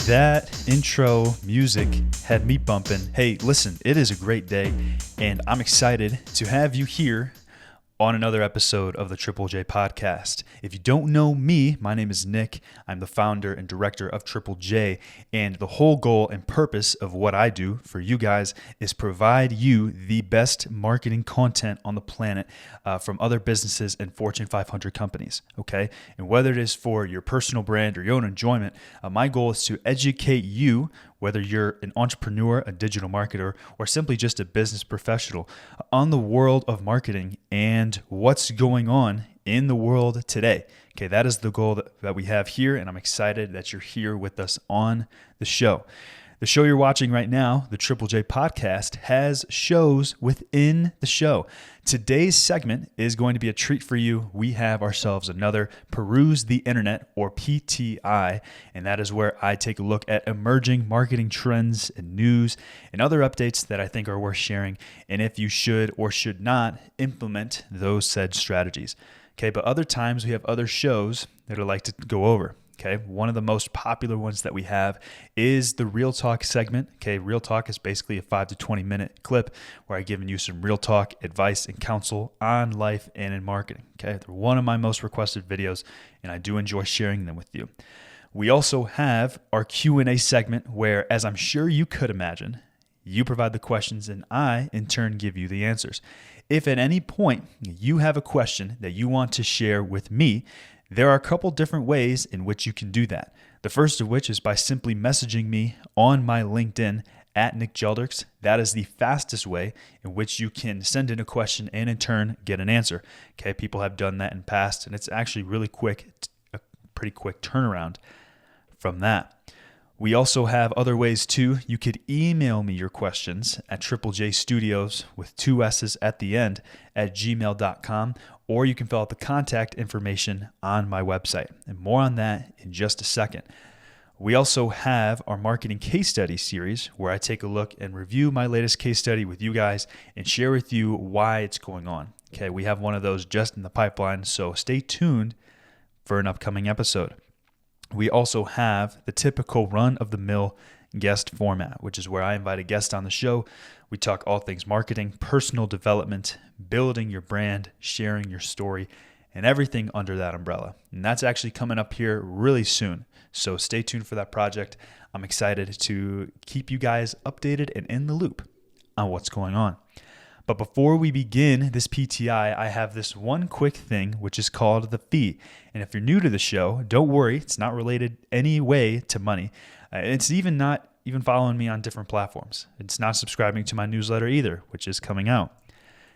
That intro music had me bumping. Hey, listen, it is a great day, and I'm excited to have you here on another episode of the Triple J podcast. If you don't know me, my name is Nick. I'm the founder and director of Triple J, and the whole goal and purpose of what I do for you guys is provide you the best marketing content on the planet from other businesses and Fortune 500 companies, okay? And whether it is for your personal brand or your own enjoyment, my goal is to educate you, whether you're an entrepreneur, a digital marketer, or simply just a business professional, on the world of marketing and what's going on in the world today. Okay, that is the goal that we have here, and I'm excited that you're here with us on the show. The show you're watching right now, the Triple J podcast, has shows within the show. Today's segment is going to be a treat for you. We have ourselves another Peruse the Internet, or PTI, and that is where I take a look at emerging marketing trends and news and other updates that I think are worth sharing, and if you should or should not implement those said strategies. Okay, but other times we have other shows that I'd like to go over. Okay, one of the most popular ones that we have is the Real Talk segment. Okay, Real Talk is basically a 5 to 20 minute clip where I've given you some real talk advice and counsel on life and in marketing. Okay, they're one of my most requested videos, and I do enjoy sharing them with you. We also have our Q&A segment where, as I'm sure you could imagine, you provide the questions and I, in turn, give you the answers. If at any point you have a question that you want to share with me, there are a couple different ways in which you can do that. The first of which is by simply messaging me on my LinkedIn at Nick Jeldricks. That is the fastest way in which you can send in a question and in turn get an answer. Okay, people have done that in the past, and it's actually really quick, a pretty quick turnaround from that. We also have other ways too. You could email me your questions at triplejstudios with 2 S's at the end at gmail.com, or you can fill out the contact information on my website. And more on that in just a second. We also have our marketing case study series where I take a look and review my latest case study with you guys and share with you why it's going on. Okay, we have one of those just in the pipeline, so stay tuned for an upcoming episode. We also have the typical run-of-the-mill guest format, which is where I invite a guest on the show. We talk all things marketing, personal development, building your brand, sharing your story, and everything under that umbrella. And that's actually coming up here really soon. So stay tuned for that project. I'm excited to keep you guys updated and in the loop on what's going on. But before we begin this PTI, I have this one quick thing, which is called the fee. And if you're new to the show, don't worry. It's not related any way to money. It's not even following me on different platforms. It's not subscribing to my newsletter either, which is coming out.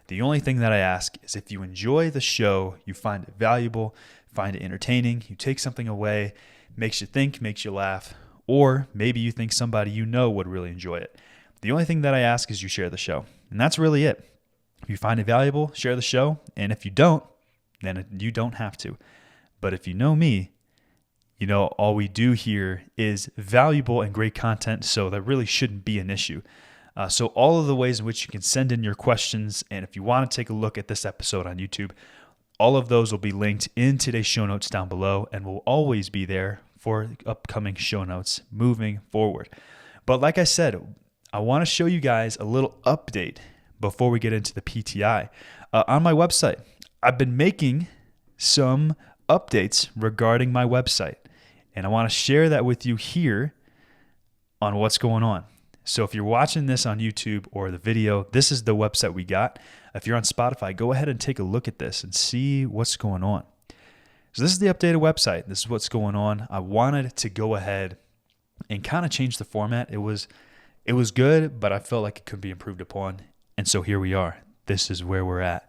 The only thing that I ask is if you enjoy the show, you find it valuable, find it entertaining, you take something away, makes you think, makes you laugh, or maybe you think somebody you know would really enjoy it. The only thing that I ask is you share the show. And that's really it. If you find it valuable, share the show. And if you don't, then you don't have to. But if you know me, you know all we do here is valuable and great content, so that really shouldn't be an issue. So all of the ways in which you can send in your questions, and if you want to take a look at this episode on YouTube, all of those will be linked in today's show notes down below and will always be there for upcoming show notes moving forward. But like I said, I want to show you guys a little update before we get into the PTI. On my website, I've been making some updates regarding my website, and I want to share that with you here on what's going on. So if you're watching this on YouTube or the video, this is the website we got. If you're on Spotify, go ahead and take a look at this and see what's going on. So this is the updated website. This is what's going on. I wanted to go ahead and kind of change the format. It was good, but I felt like it could be improved upon. And so here we are. This is where we're at.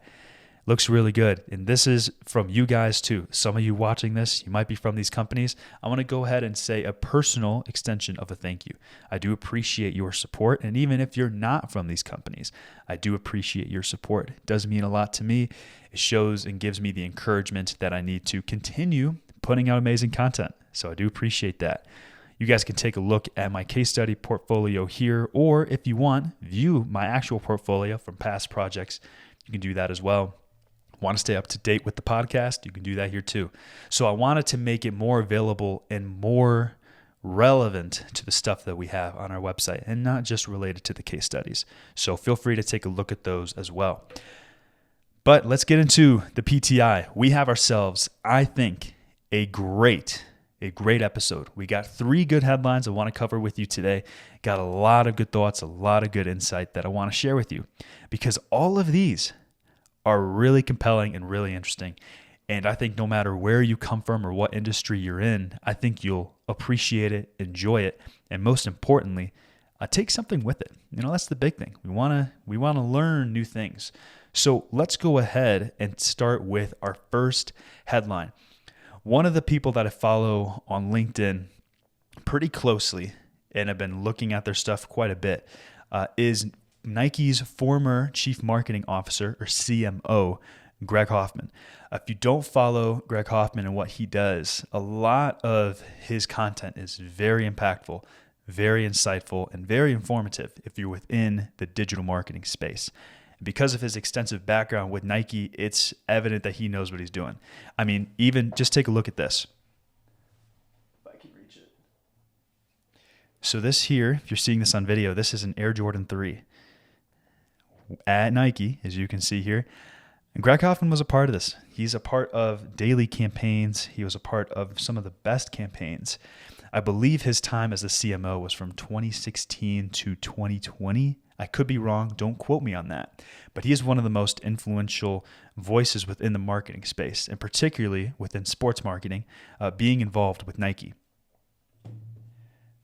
Looks really good. And this is from you guys too. Some of you watching this, you might be from these companies. I want to go ahead and say a personal extension of a thank you. I do appreciate your support. And even if you're not from these companies, I do appreciate your support. It does mean a lot to me. It shows and gives me the encouragement that I need to continue putting out amazing content. So I do appreciate that. You guys can take a look at my case study portfolio here, or if you want, view my actual portfolio from past projects. You can do that as well. Want to stay up to date with the podcast? You can do that here too. So I wanted to make it more available and more relevant to the stuff that we have on our website and not just related to the case studies. So feel free to take a look at those as well. But let's get into the PTI. We have ourselves, I think, a great episode. We got 3 good headlines I want to cover with you today. Got a lot of good thoughts, a lot of good insight that I want to share with you, because all of these are really compelling and really interesting. And I think no matter where you come from or what industry you're in, I think you'll appreciate it, enjoy it, and most importantly, take something with it. That's the big thing. We want to learn new things. So let's go ahead and start with our first headline. One of the people that I follow on LinkedIn pretty closely and have been looking at their stuff quite a bit is Nike's former Chief Marketing Officer, or CMO, Greg Hoffman. If you don't follow Greg Hoffman and what he does, a lot of his content is very impactful, very insightful, and very informative if you're within the digital marketing space. Because of his extensive background with Nike, it's evident that he knows what he's doing. I mean, even just take a look at this. If I can reach it. So this here, if you're seeing this on video, this is an Air Jordan 3 at Nike, as you can see here. And Greg Hoffman was a part of this. He's a part of daily campaigns. He was a part of some of the best campaigns. I believe his time as the CMO was from 2016 to 2020. I could be wrong. Don't quote me on that. But he is one of the most influential voices within the marketing space, and particularly within sports marketing, being involved with Nike.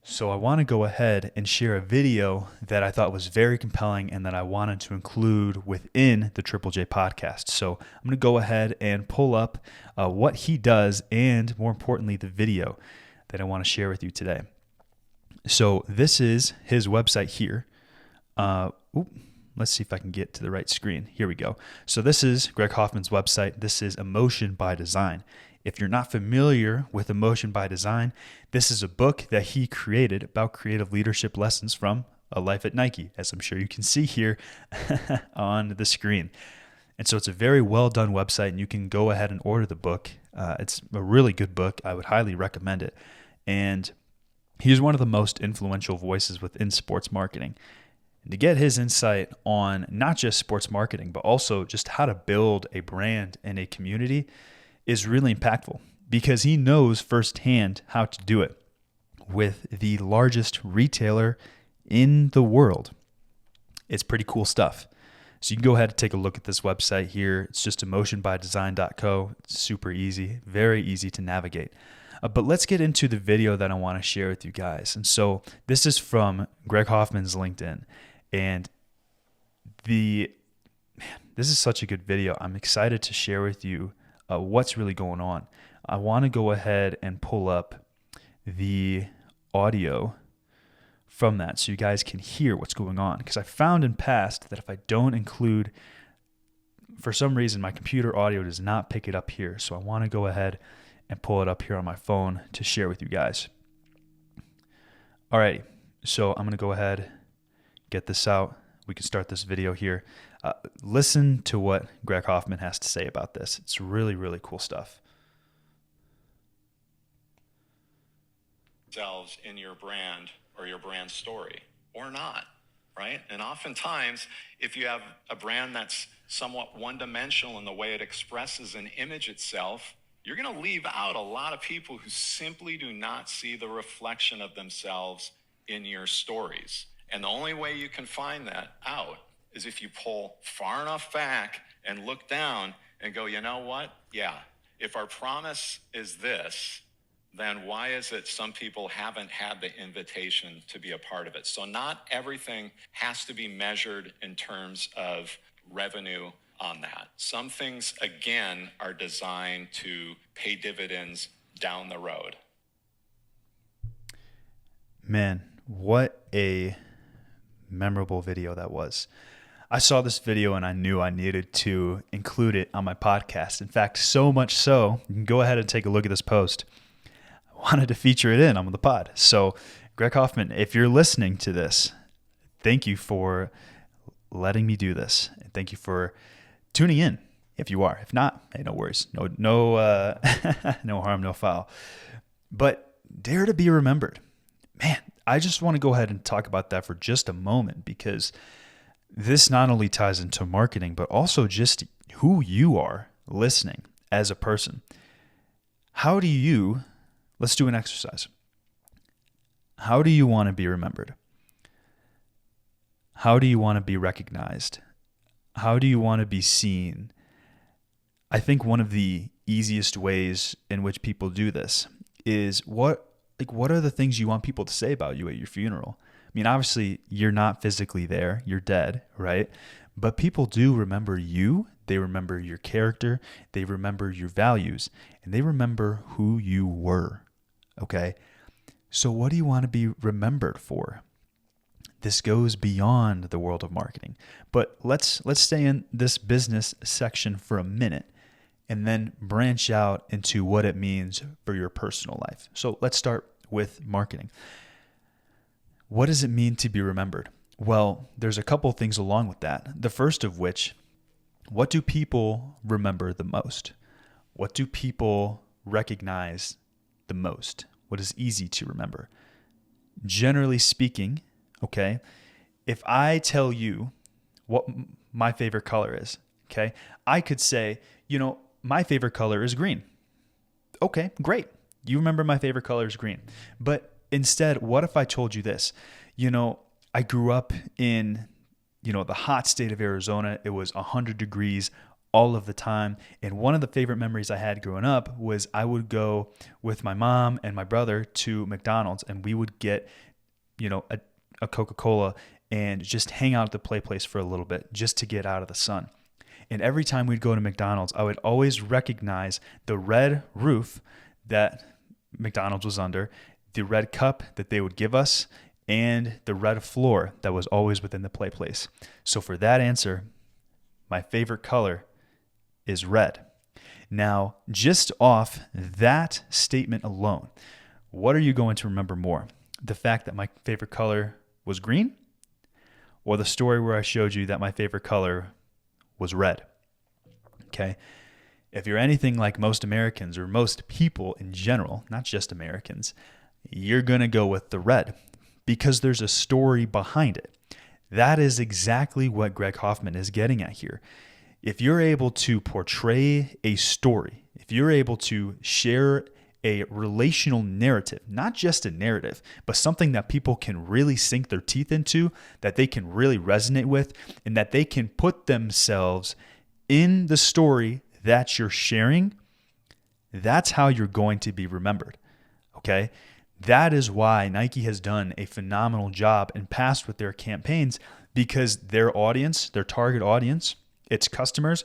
So I want to go ahead and share a video that I thought was very compelling and that I wanted to include within the Triple J podcast. So I'm going to go ahead and pull up what he does and, more importantly, the video that I want to share with you today. So this is his website here. Let's see if I can get to the right screen. Here we go. So this is Greg Hoffman's website. This is Emotion by Design. If you're not familiar with Emotion by Design, this is a book that he created about creative leadership lessons from a life at Nike, as I'm sure you can see here on the screen. And so it's a very well done website, and you can go ahead and order the book. It's a really good book. I would highly recommend it. And he's one of the most influential voices within sports marketing. And to get his insight on not just sports marketing, but also just how to build a brand and a community is really impactful, because he knows firsthand how to do it with the largest retailer in the world. It's pretty cool stuff. So you can go ahead and take a look at this website here. It's just emotionbydesign.co. It's super easy, very easy to navigate. But let's get into the video that I want to share with you guys. And so this is from Greg Hoffman's LinkedIn. And this is such a good video. I'm excited to share with you what's really going on. I want to go ahead and pull up the audio from that so you guys can hear what's going on. Because I found in past that if I don't include, for some reason, my computer audio does not pick it up here. So I want to go ahead and pull it up here on my phone to share with you guys. Alrighty, so I'm going to go ahead, get this out. We can start this video here. Listen to what Greg Hoffman has to say about this. It's really, really cool stuff. Selves in your brand or your brand story or not, right? And oftentimes, if you have a brand that's somewhat one-dimensional in the way it expresses and image itself, you're going to leave out a lot of people who simply do not see the reflection of themselves in your stories. And the only way you can find that out is if you pull far enough back and look down and go, you know what? Yeah, if our promise is this, then why is it some people haven't had the invitation to be a part of it? So not everything has to be measured in terms of revenue on that. Some things, again, are designed to pay dividends down the road. Man, what a memorable video that was. I saw this video and I knew I needed to include it on my podcast. In fact, so much so, you can go ahead and take a look at this post. I wanted to feature it in on the pod. So, Greg Hoffman, if you're listening to this, thank you for letting me do this. And thank you for tuning in. If you are, if not, hey, no worries. No harm, no foul. But dare to be remembered. man, I just want to go ahead and talk about that for just a moment, because this not only ties into marketing, but also just who you are listening as a person. How do you, let's do an exercise. How do you want to be remembered? How do you want to be recognized? How do you want to be seen? I think one of the easiest ways in which people do this is what are the things you want people to say about you at your funeral? I mean, obviously you're not physically there, you're dead, right? But people do remember you. They remember your character. They remember your values, and they remember who you were. Okay. So what do you want to be remembered for? This goes beyond the world of marketing, but let's stay in this business section for a minute and then branch out into what it means for your personal life. So let's start with marketing. What does it mean to be remembered? Well, there's a couple things along with that. The first of which, what do people remember the most? What do people recognize the most? What is easy to remember? Generally speaking, okay, if I tell you what my favorite color is, okay, I could say, my favorite color is green. Okay, great. You remember my favorite color is green. But instead, what if I told you this? I grew up in, the hot state of Arizona. It was 100 degrees all of the time. And one of the favorite memories I had growing up was I would go with my mom and my brother to McDonald's, and we would get, a Coca-Cola and just hang out at the play place for a little bit just to get out of the sun. And every time we'd go to McDonald's, I would always recognize the red roof that McDonald's was under, the red cup that they would give us, and the red floor that was always within the play place. So for that answer, my favorite color is red. Now, just off that statement alone, what are you going to remember more? The fact that my favorite color was green, or the story where I showed you that my favorite color was red? Okay. If you're anything like most Americans, or most people in general, not just Americans, you're going to go with the red because there's a story behind it. That is exactly what Greg Hoffman is getting at here. If you're able to portray a story, if you're able to share a relational narrative, not just a narrative, but something that people can really sink their teeth into, that they can really resonate with, and that they can put themselves in the story that you're sharing, that's how you're going to be remembered. Okay? That is why Nike has done a phenomenal job in past with their campaigns, because their audience, their target audience, its customers,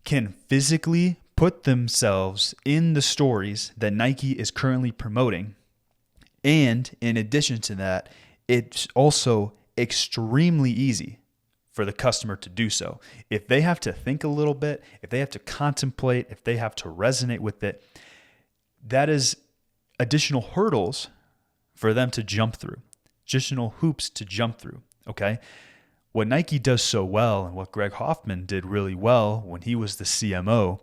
can physically put themselves in the stories that Nike is currently promoting. And in addition to that, it's also extremely easy for the customer to do so. If they have to think a little bit, if they have to contemplate, if they have to resonate with it, that is additional hurdles for them to jump through, additional hoops to jump through, okay? What Nike does so well, and what Greg Hoffman did really well when he was the CMO,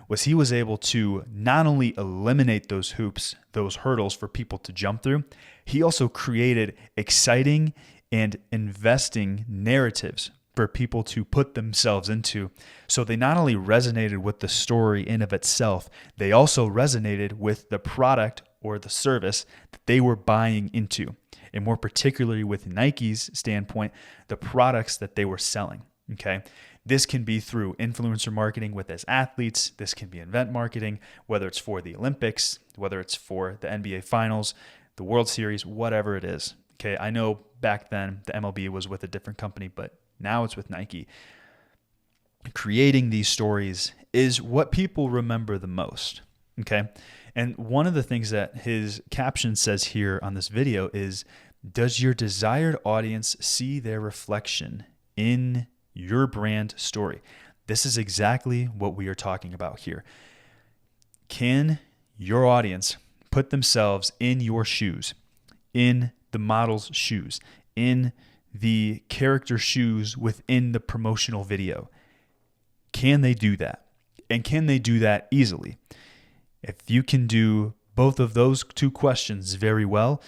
was he was able to not only eliminate those hoops, those hurdles for people to jump through, he also created exciting and investing narratives for people to put themselves into. So they not only resonated with the story in of itself, they also resonated with the product or the service that they were buying into. And more particularly with Nike's standpoint, the products that they were selling. Okay. This can be through influencer marketing with as athletes. This can be event marketing, whether it's for the Olympics, whether it's for the NBA Finals, the World Series, whatever it is. Okay. I know back then the MLB was with a different company, but now it's with Nike. Creating these stories is what people remember the most. Okay. And one of the things that his caption says here on this video is, does your desired audience see their reflection in your brand story? This is exactly what we are talking about here. Can your audience put themselves in your shoes, in the model's shoes, in the character shoes within the promotional video? Can they do that? And can they do that easily? If you can do both of those two questions very well,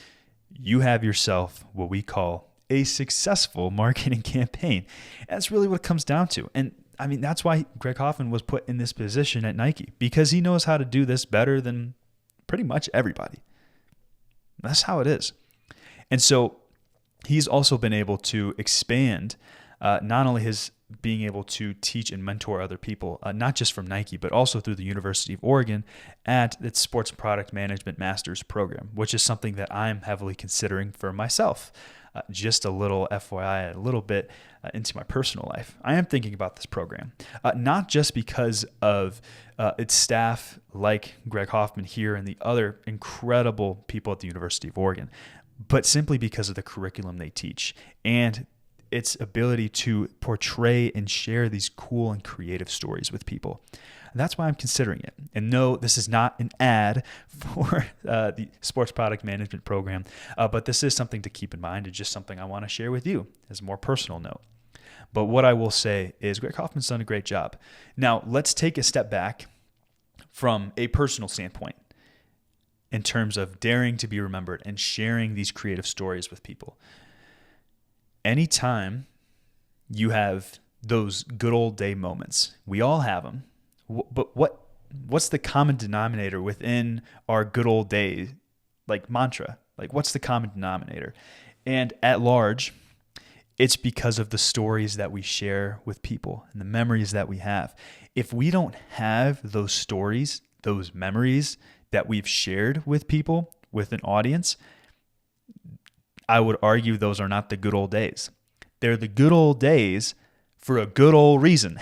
you have yourself what we call a successful marketing campaign. That's really what it comes down to. And I mean, that's why Greg Hoffman was put in this position at Nike, because he knows how to do this better than pretty much everybody. That's how it is. And so he's also been able to expand not only his being able to teach and mentor other people, not just from Nike, but also through the University of Oregon at its Sports Product Management Master's program, which is something that I'm heavily considering for myself. Just a little FYI, a little bit into my personal life. I am thinking about this program, not just because of its staff like Greg Hoffman here and the other incredible people at the University of Oregon, but simply because of the curriculum they teach and its ability to portray and share these cool and creative stories with people. And that's why I'm considering it. And no, this is not an ad for the Sports Product Management Program, but this is something to keep in mind. It's just something I want to share with you as a more personal note. But what I will say is Greg Hoffman's done a great job. Now, let's take a step back from a personal standpoint in terms of daring to be remembered and sharing these creative stories with people. Anytime you have those good old day moments, we all have them, but what's the common denominator within our good old day, like mantra? Like, what's the common denominator? And at large, it's because of the stories that we share with people and the memories that we have. If we don't have those stories, those memories that we've shared with people, with an audience, I would argue those are not the good old days. They're the good old days for a good old reason.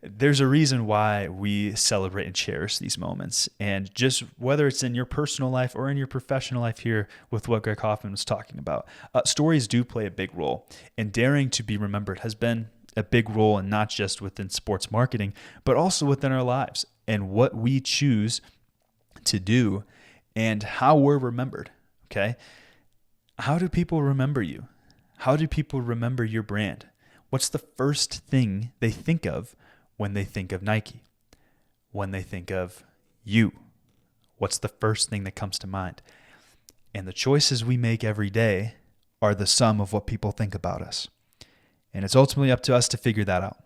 There's a reason why we celebrate and cherish these moments. And just whether it's in your personal life or in your professional life here with what Greg Hoffman was talking about, stories do play a big role. And daring to be remembered has been a big role, and not just within sports marketing, but also within our lives and what we choose to do and how we're remembered. Okay? How do people remember you? How do people remember your brand? What's the first thing they think of when they think of Nike? When they think of you? What's the first thing that comes to mind? And the choices we make every day are the sum of what people think about us. And it's ultimately up to us to figure that out.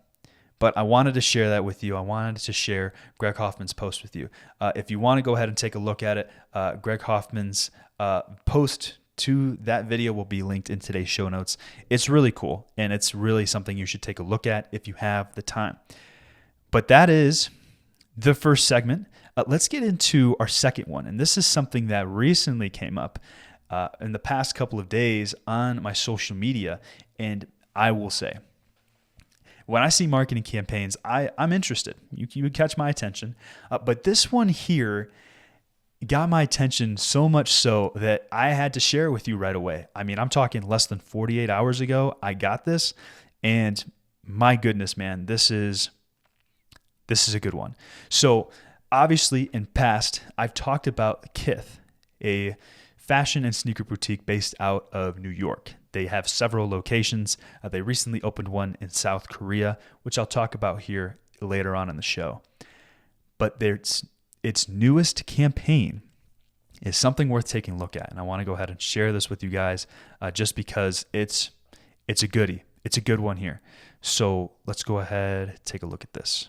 But I wanted to share that with you. I wanted to share Greg Hoffman's post with you. If you want to go ahead and take a look at it, Greg Hoffman's post to that video will be linked in today's show notes. It's really cool, and it's really something you should take a look at if you have the time. But that is the first segment. Let's get into our second one, and this is something that recently came up in the past couple of days on my social media, and I will say, when I see marketing campaigns, I'm interested. You would catch my attention, but this one here got my attention so much so that I had to share with you right away. I mean, I'm talking less than 48 hours ago, I got this, and my goodness, man, this is a good one. So obviously in past, I've talked about Kith, a fashion and sneaker boutique based out of New York. They have several locations. They recently opened one in South Korea, which I'll talk about here later on in the show. But its newest campaign is something worth taking a look at. And I want to go ahead and share this with you guys just because it's a goodie. It's a good one here. So let's go ahead and take a look at this.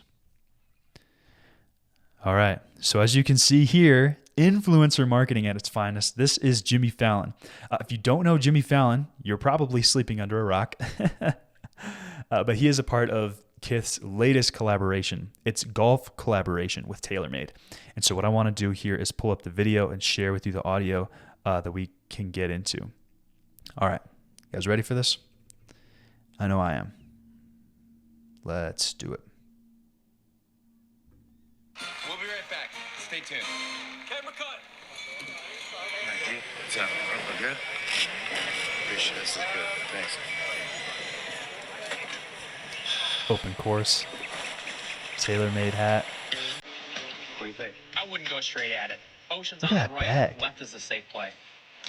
All right. So as you can see here, influencer marketing at its finest. This is Jimmy Fallon. If you don't know Jimmy Fallon, you're probably sleeping under a rock. But he is a part of Kith's latest collaboration. It's golf collaboration with TaylorMade. And so what I want to do here is pull up the video and share with you the audio that we can get into. All right. You guys ready for this? I know I am. Let's do it. We'll be right back. Stay tuned. Camera cut. What's up? We're good? Appreciate it. This is good. Thanks. Open course. TaylorMade hat. What do you think? I wouldn't go straight at it. Ocean's Look on at the that right. bag. Left is a safe play.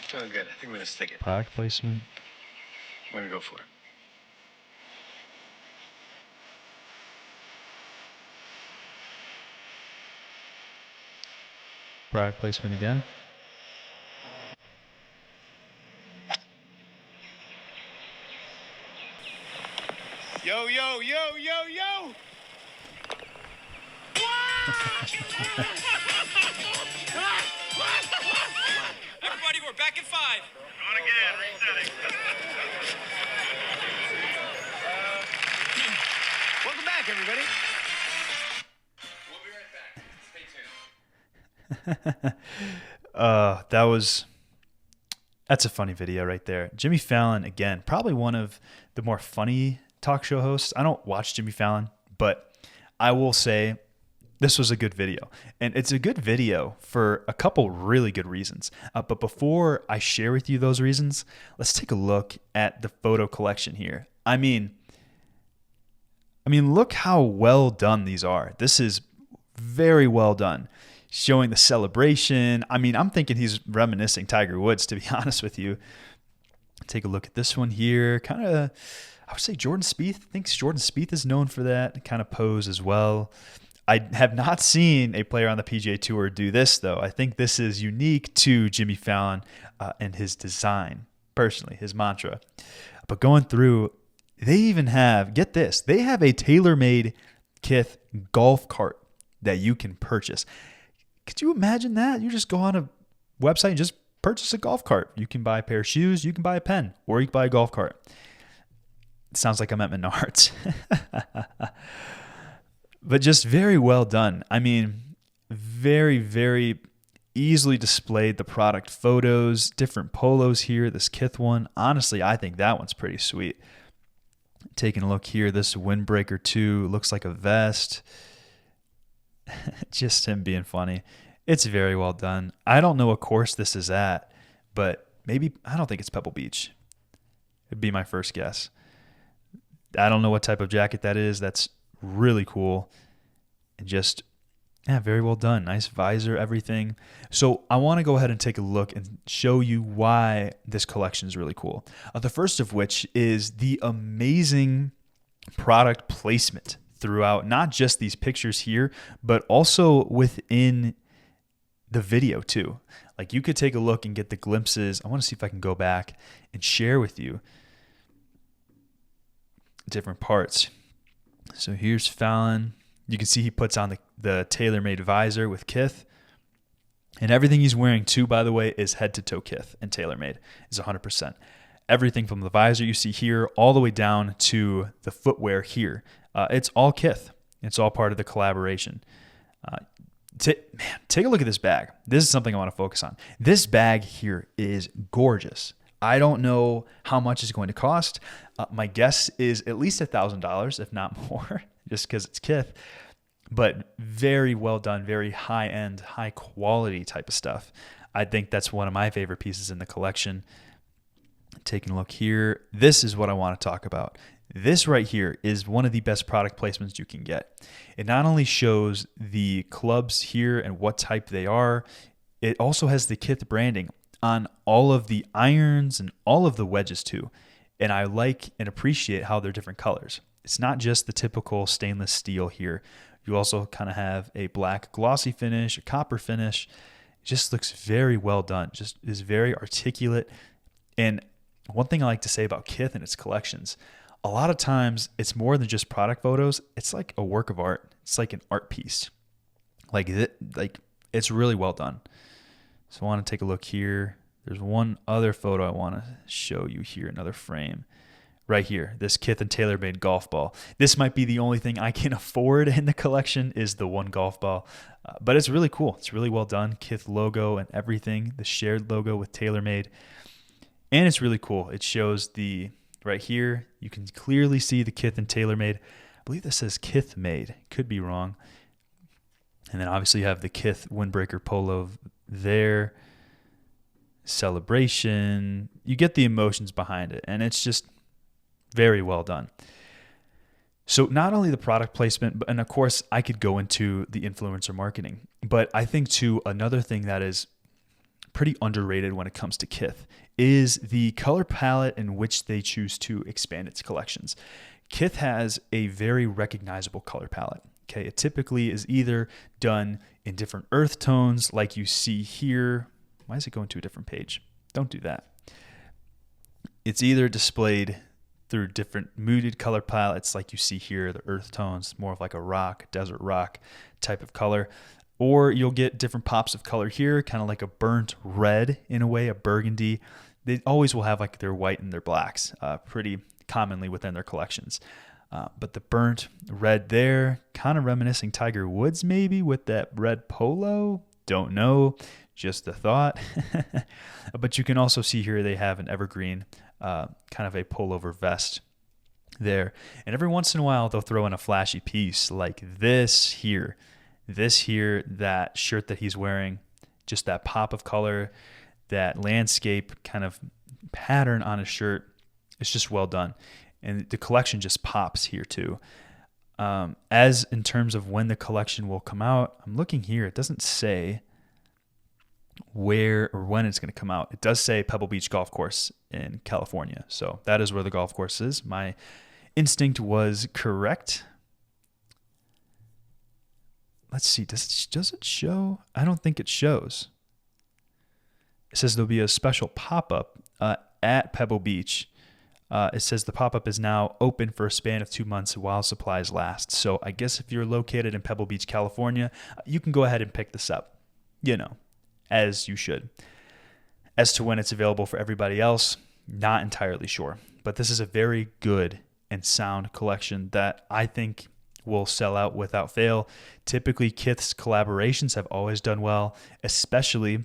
Feeling good. I think we're going to stick it. Product placement. We're going to go for it. Product placement again. Yo, yo, yo, yo! Everybody, we're back at 5. Going again, resetting. Welcome back, everybody. We'll be right back. Stay tuned. That's a funny video right there. Jimmy Fallon, again, probably one of the more funny talk show hosts. I don't watch Jimmy Fallon, but I will say this was a good video. And it's a good video for a couple really good reasons. But before I share with you those reasons, let's take a look at the photo collection here. I mean, look how well done these are. This is very well done. Showing the celebration. I mean, I'm thinking he's reminiscing Tiger Woods, to be honest with you. Take a look at this one here. Kind of, I would say Jordan Spieth. I think Jordan Spieth is known for that kind of pose as well. I have not seen a player on the PGA Tour do this, though. I think this is unique to Jimmy Fallon and his design, personally, his mantra. But going through, they even have, get this, they have a tailor-made Kith golf cart that you can purchase. Could you imagine that? You just go on a website and just purchase a golf cart. You can buy a pair of shoes, you can buy a pen, or you can buy a golf cart. It sounds like I'm at Menards. But just very well done. I mean, very, very easily displayed the product photos, different polos here, this Kith one. Honestly, I think that one's pretty sweet. Taking a look here, this Windbreaker 2 looks like a vest. Just him being funny. It's very well done. I don't know what course this is at, but maybe, I don't think it's Pebble Beach. It'd be my first guess. I don't know what type of jacket that is. That's really cool. And just, yeah, very well done. Nice visor, everything. So I want to go ahead and take a look and show you why this collection is really cool. The first of which is the amazing product placement throughout, not just these pictures here, but also within the video too. Like you could take a look and get the glimpses. I want to see if I can go back and share with you different parts. So here's Fallon. You can see he puts on the tailor-made visor with Kith. And everything he's wearing too, by the way, is head-to-toe Kith and tailor-made. Is 100%. Everything from the visor you see here all the way down to the footwear here. It's all Kith. It's all part of the collaboration. Take a look at this bag. This is something I want to focus on. This bag here is gorgeous. I don't know how much it's going to cost. My guess is at least $1,000, if not more, just because it's Kith. But very well done, very high-end, high-quality type of stuff. I think that's one of my favorite pieces in the collection. Taking a look here, this is what I want to talk about. This right here is one of the best product placements you can get. It not only shows the clubs here and what type they are, it also has the Kith branding on all of the irons and all of the wedges too. And I like and appreciate how they're different colors. It's not just the typical stainless steel here. You also kind of have a black glossy finish, a copper finish. It just looks very well done. Just is very articulate. And one thing I like to say about Kith and its collections, a lot of times it's more than just product photos. It's like a work of art. It's like an art piece. Like it's really well done. So I want to take a look here. There's one other photo I want to show you here, another frame. Right here, this Kith and TaylorMade golf ball. This might be the only thing I can afford in the collection is the one golf ball. But it's really cool. It's really well done. Kith logo and everything. The shared logo with TaylorMade. And it's really cool. It shows right here, you can clearly see the Kith and TaylorMade. I believe this says Kith made. Could be wrong. And then obviously you have the Kith Windbreaker polo there. Celebration. You get the emotions behind it. And it's just very well done. So not only the product placement, and of course I could go into the influencer marketing, but I think too another thing that is pretty underrated when it comes to Kith is the color palette in which they choose to expand its collections. Kith has a very recognizable color palette. Okay, it typically is either done in different earth tones like you see here. Why is it going to a different page? Don't do that. It's either displayed through different muted color palettes like you see here, the earth tones, more of like a rock, desert rock type of color. Or you'll get different pops of color here, kind of like a burnt red in a way, a burgundy. They always will have like their white and their blacks pretty commonly within their collections. But the burnt red there, kind of reminiscing Tiger Woods maybe with that red polo. Don't know, just a thought. But you can also see here they have an evergreen, kind of a pullover vest there. And every once in a while, they'll throw in a flashy piece like this here, that shirt that he's wearing, just that pop of color, that landscape kind of pattern on his shirt. It's just well done. And the collection just pops here too. As in terms of when the collection will come out, I'm looking here. It doesn't say where or when it's going to come out. It does say Pebble Beach Golf Course in California. So that is where the golf course is. My instinct was correct. Let's see. Does it show? I don't think it shows. It says there'll be a special pop-up at Pebble Beach. It says the pop-up is now open for a span of 2 months while supplies last. So I guess if you're located in Pebble Beach, California, you can go ahead and pick this up, as you should. As to when it's available for everybody else, not entirely sure. But this is a very good and sound collection that I think will sell out without fail. Typically, Kith's collaborations have always done well, especially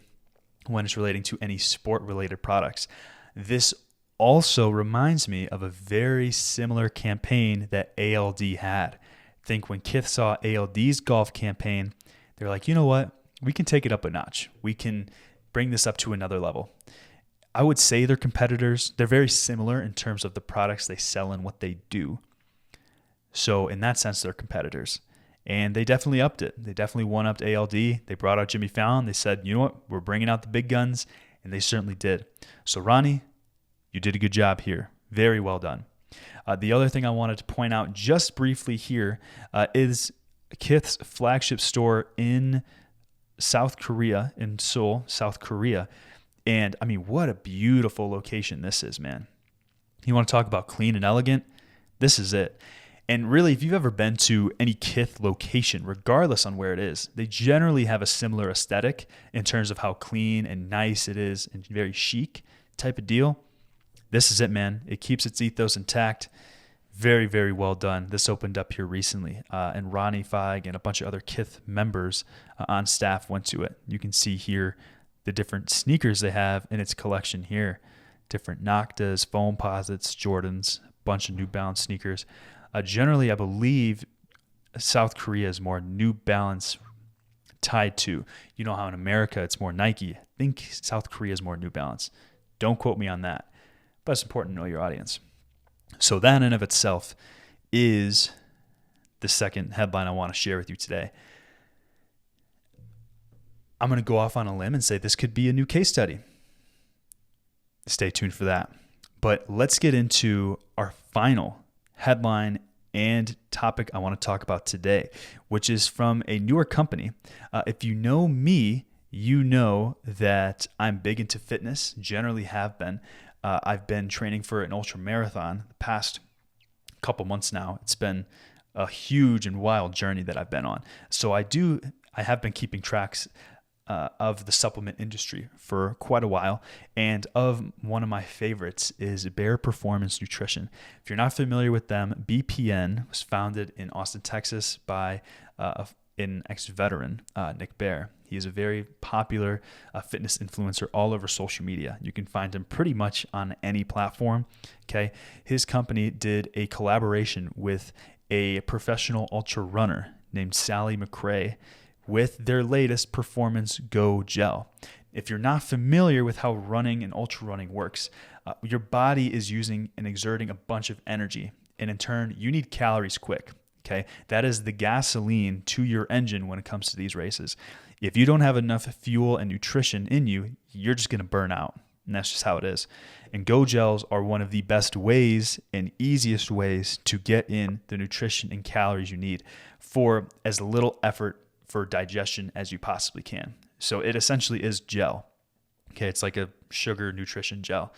when it's relating to any sport-related products. This also reminds me of a very similar campaign that ALD had. I think when Kith saw ALD's golf campaign, they're like, you know what? We can take it up a notch. We can bring this up to another level. I would say they're competitors. They're very similar in terms of the products they sell and what they do. So in that sense, they're competitors. And they definitely upped it. They definitely one-upped ALD. They brought out Jimmy Fallon. They said, you know what? We're bringing out the big guns. And they certainly did. So Ronnie, you did a good job here. Very well done. The other thing I wanted to point out just briefly here is Kith's flagship store in South Korea, in Seoul, South Korea. And I mean, what a beautiful location this is, man. You want to talk about clean and elegant? This is it. And really, if you've ever been to any Kith location, regardless on where it is, they generally have a similar aesthetic in terms of how clean and nice it is and very chic type of deal. This is it, man. It keeps its ethos intact. Very, very well done. This opened up here recently, and Ronnie Feig and a bunch of other Kith members on staff went to it. You can see here the different sneakers they have in its collection here. Different Noctas, foam posits, Jordans, a bunch of New Balance sneakers. Generally, I believe South Korea is more New Balance tied to. You know how in America it's more Nike. I think South Korea is more New Balance. Don't quote me on that. But it's important to know your audience. So that in and of itself is the second headline I want to share with you today. I'm going to go off on a limb and say this could be a new case study. Stay tuned for that. But let's get into our final headline and topic I want to talk about today, which is from a newer company. If you know me, you know that I'm big into fitness, generally have been. I've been training for an ultra marathon the past couple months now. It's been a huge and wild journey that I've been on. So I have been keeping tracks of the supplement industry for quite a while. And one of my favorites is Bare Performance Nutrition. If you're not familiar with them, BPN was founded in Austin, Texas by an ex-veteran, Nick Bare. He is a very popular fitness influencer all over social media. You can find him pretty much on any platform. Okay, his company did a collaboration with a professional ultra runner named Sally McRae with their latest Performance Go gel. If you're not familiar with how running and ultra running works, your body is using and exerting a bunch of energy, and in turn, you need calories quick. Okay, that is the gasoline to your engine when it comes to these races. If you don't have enough fuel and nutrition in you, you're just going to burn out. And that's just how it is. And Go Gels are one of the best ways and easiest ways to get in the nutrition and calories you need for as little effort for digestion as you possibly can. So it essentially is gel. Okay, it's like a sugar nutrition gel.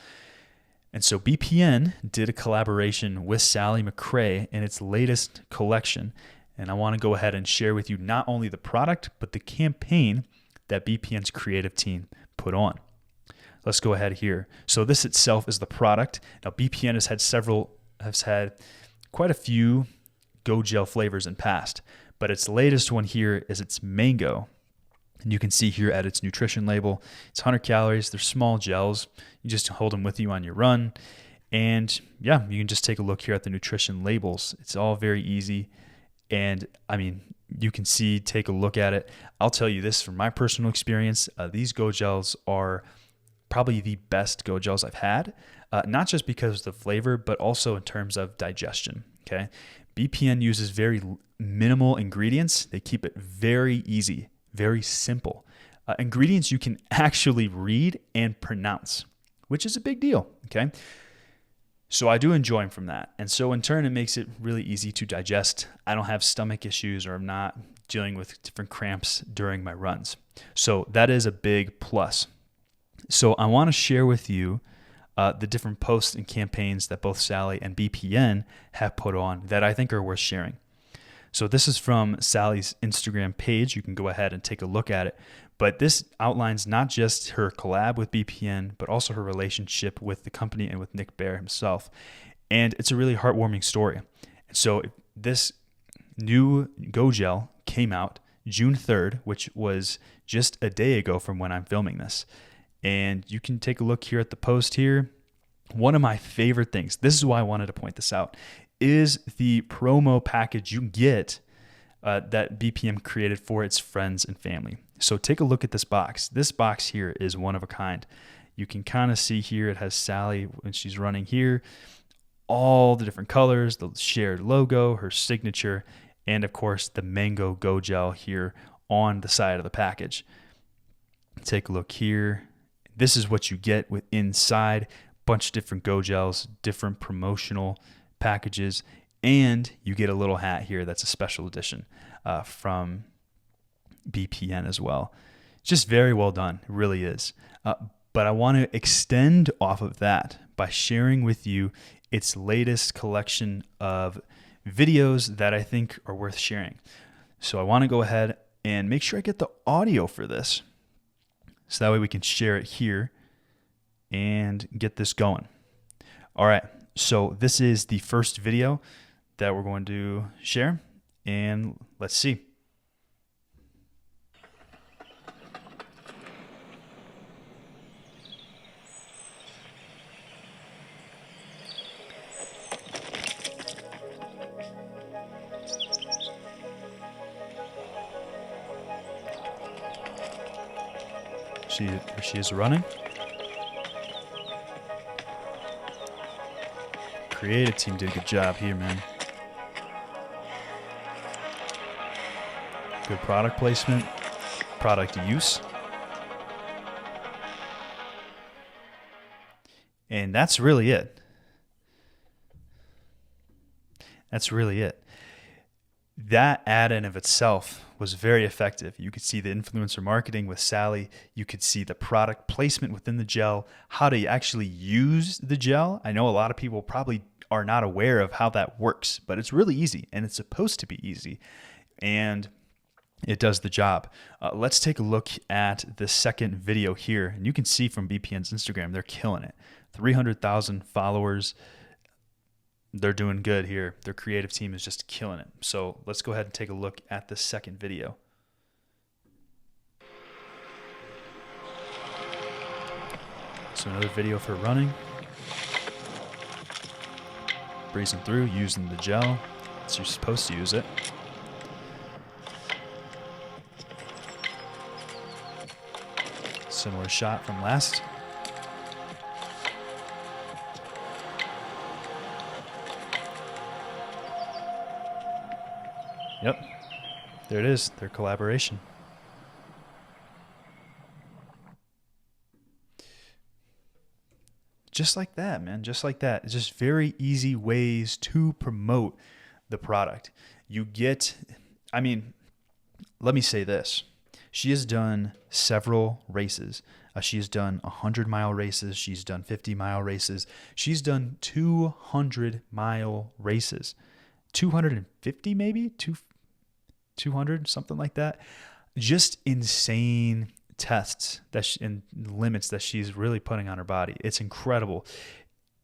And so BPN did a collaboration with Sally McRae in its latest collection. And I want to go ahead and share with you not only the product, but the campaign that BPN's creative team put on. Let's go ahead here. So this itself is the product. Now BPN has had quite a few Go Gel flavors in past, but its latest one here is its mango. And you can see here at its nutrition label, it's 100 calories. They're small gels. You just hold them with you on your run. And yeah, you can just take a look here at the nutrition labels. It's all very easy. And I mean, you can see, take a look at it. I'll tell you this from my personal experience, these Go Gels are probably the best Go Gels I've had, not just because of the flavor, but also in terms of digestion, okay? BPN uses very minimal ingredients. They keep it very easy, very simple. Ingredients you can actually read and pronounce, which is a big deal, okay? So I do enjoy them from that. And so in turn, it makes it really easy to digest. I don't have stomach issues, or I'm not dealing with different cramps during my runs. So that is a big plus. So I want to share with you the different posts and campaigns that both Sally and BPN have put on that I think are worth sharing. So this is from Sally's Instagram page. You can go ahead and take a look at it. But this outlines not just her collab with BPN, but also her relationship with the company and with Nick Bare himself. And it's a really heartwarming story. And so this new Go Gel came out June 3rd, which was just a day ago from when I'm filming this. And you can take a look here at the post here. One of my favorite things, this is why I wanted to point this out, is the promo package you get that BPN created for its friends and family. So take a look at this box. This box here is one of a kind. You can kind of see here it has Sally when she's running here, all the different colors, the shared logo, her signature, and of course the Mango Go Gel here on the side of the package. Take a look here. This is what you get with inside. Bunch of different Go Gels, different promotional packages, and you get a little hat here that's a special edition from BPN as well. It's just very well done. It really is. But I want to extend off of that by sharing with you its latest collection of videos that I think are worth sharing. So I want to go ahead and make sure I get the audio for this, so that way we can share it here and get this going. All right, so this is the first video that we're going to share, and let's see. She is running. Creative team did a good job here, man. Good product placement, product use. And that's really it. That's really it. That ad in of itself was very effective. You could see the influencer marketing with Sally. You could see the product placement within the gel, how to actually use the gel. I know a lot of people probably are not aware of how that works, but it's really easy, and it's supposed to be easy, and it does the job. Let's take a look at the second video here, and you can see from BPN's Instagram, they're killing it. 300,000 followers. They're doing good here. Their creative team is just killing it. So let's go ahead and take a look at the second video. So another video for running. Breezing through, using the gel as you're supposed to use it. Similar shot from last. Yep, there it is, their collaboration. Just like that, man, just like that. It's just very easy ways to promote the product. You get, let me say this. She has done several races. She's done 100-mile races. She's done 50-mile races. She's done 200-mile races. 250 maybe? 200, something like that. Just insane tests and limits that she's really putting on her body. It's incredible.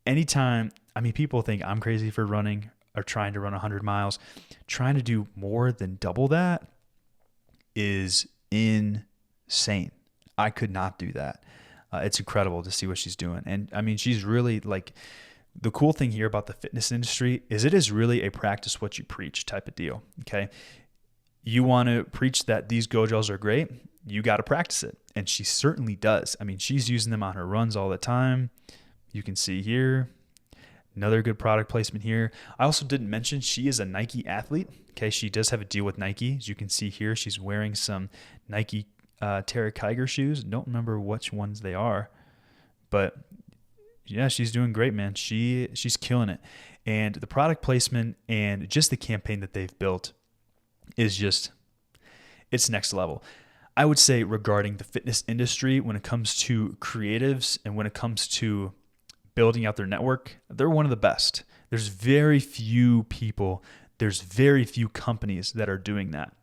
Anytime, people think I'm crazy for running or trying to run 100 miles. Trying to do more than double that is insane. I could not do that. It's incredible to see what she's doing. And she's really the cool thing here about the fitness industry is it is really a practice what you preach type of deal. Okay. You want to preach that these Go Gels are great. You got to practice it. And she certainly does. She's using them on her runs all the time. You can see here, another good product placement here. I also didn't mention she is a Nike athlete. Okay. She does have a deal with Nike. As you can see here, she's wearing some Nike Terra Kiger shoes. Don't remember which ones they are, but yeah, she's doing great, man. She's killing it. And the product placement and just the campaign that they've built is it's next level. I would say regarding the fitness industry, when it comes to creatives and when it comes to building out their network, they're one of the best. There's very few people, there's very few companies that are doing that.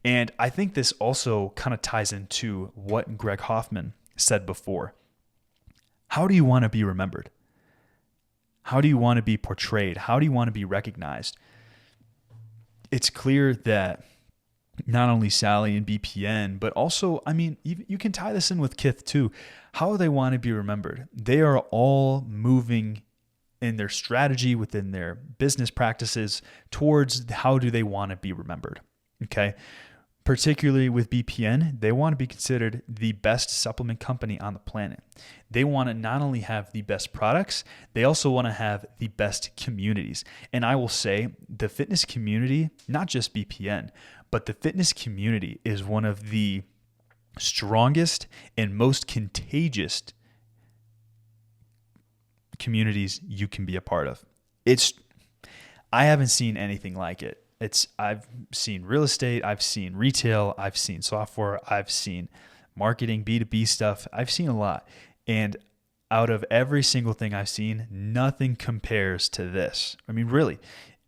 And I think this also kind of ties into what Greg Hoffman said before. How do you want to be remembered? How do you want to be portrayed? How do you want to be recognized? It's clear that not only Sally and BPN, but also, you can tie this in with Kith too. How they want to be remembered. They are all moving in their strategy within their business practices towards how do they want to be remembered. Okay. Particularly with BPN, they want to be considered the best supplement company on the planet. They want to not only have the best products, they also want to have the best communities. And I will say the fitness community, not just BPN, but the fitness community is one of the strongest and most contagious communities you can be a part of. I haven't seen anything like it. I've seen real estate, I've seen retail, I've seen software, I've seen marketing, B2B stuff. I've seen a lot. And out of every single thing I've seen, nothing compares to this. Really,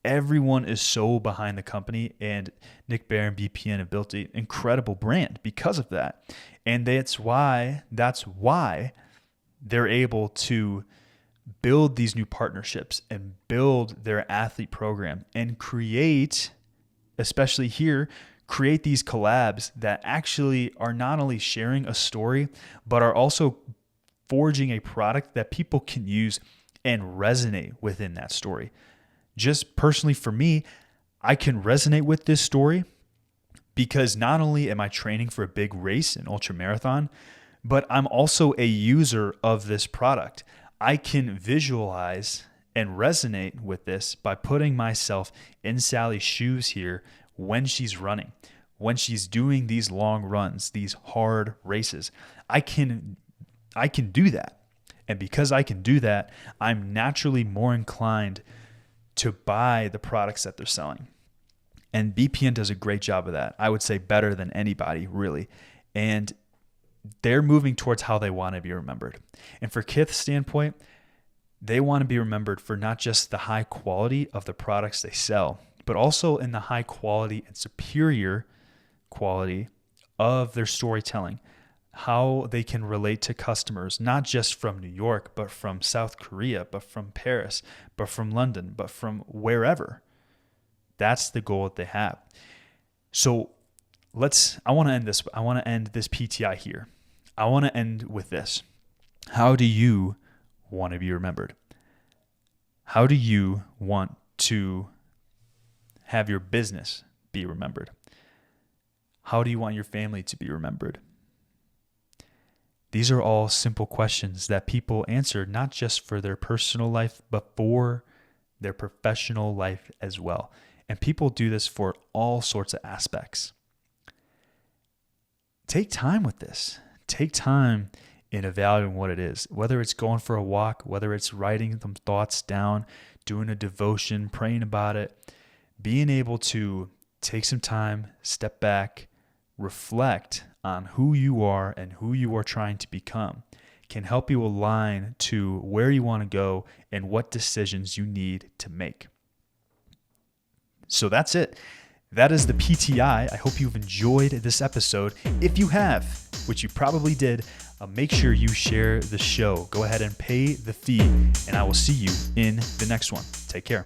everyone is so behind the company, and Nick Bear and BPN have built an incredible brand because of that. And that's why they're able to build these new partnerships and build their athlete program and create, especially here, create these collabs that actually are not only sharing a story, but are also forging a product that people can use and resonate within that story. Just personally for me, I can resonate with this story because not only am I training for a big race, an ultra marathon, but I'm also a user of this product. I can visualize and resonate with this by putting myself in Sally's shoes here when she's running, when she's doing these long runs, these hard races. I can do that. And because I can do that, I'm naturally more inclined to buy the products that they're selling. And BPN does a great job of that. I would say better than anybody, really. And they're moving towards how they want to be remembered. And for Kith's standpoint, they want to be remembered for not just the high quality of the products they sell, but also in the high quality and superior quality of their storytelling, how they can relate to customers, not just from New York, but from South Korea, but from Paris, but from London, but from wherever. That's the goal that they have. So I want to end this PTI here. I want to end with this. How do you want to be remembered? How do you want to have your business be remembered? How do you want your family to be remembered? These are all simple questions that people answer not just for their personal life, but for their professional life as well. And people do this for all sorts of aspects. Take time with this. Take time in evaluating what it is, whether it's going for a walk, whether it's writing some thoughts down, doing a devotion, praying about it, being able to take some time, step back, reflect on who you are and who you are trying to become can help you align to where you want to go and what decisions you need to make. So that's it. That is the PTI. I hope you've enjoyed this episode. If you have, which you probably did, make sure you share the show. Go ahead and pay the fee, and I will see you in the next one. Take care.